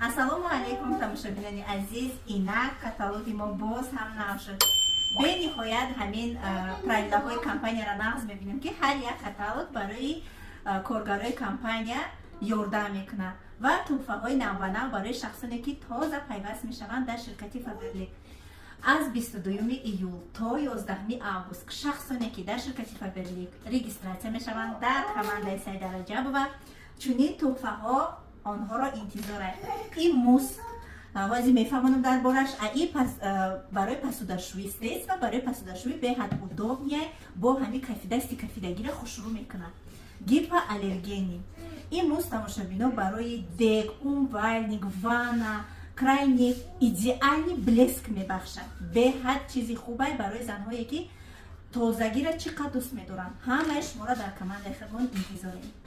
ассалому алайкум тамошобинони азиз, инак каталоги мо боз ҳам нав шуд. бениҳоят ҳамин правилаҳои компанияро нағз мебинем ки ҳар як каталог барои коргарои компания ёрдам мекунад ва тӯҳфаҳои навбанав барои шахсоне ки тоза пайваст мешаванд дар ширкати Фаберлик. аз 22 июл то 11 август шахсоне ки дар ширкати Фаберлик регистратсия мешаванд дар командаи Саида Раҷабова чунин тӯҳфаҳо онҳоро интизорад. ин мус вази мефаҳмонам дар бораш барои пасудашӯӣ стресс ва барои пасудашӯӣ беҳад удобияй бо ҳамин кайфидасти кайфидагиро хушрӯ мекунад. гипоаллергени ин мус тамошобино барои дег, умвайлник, ванна крайне идеальный блеск мебахшад. беҳад чизи хубай барои занҳое ки тозагиро чӣ қадр дӯст медоранд. ҳамаи шуморо дар командаи худмон интизор дорем.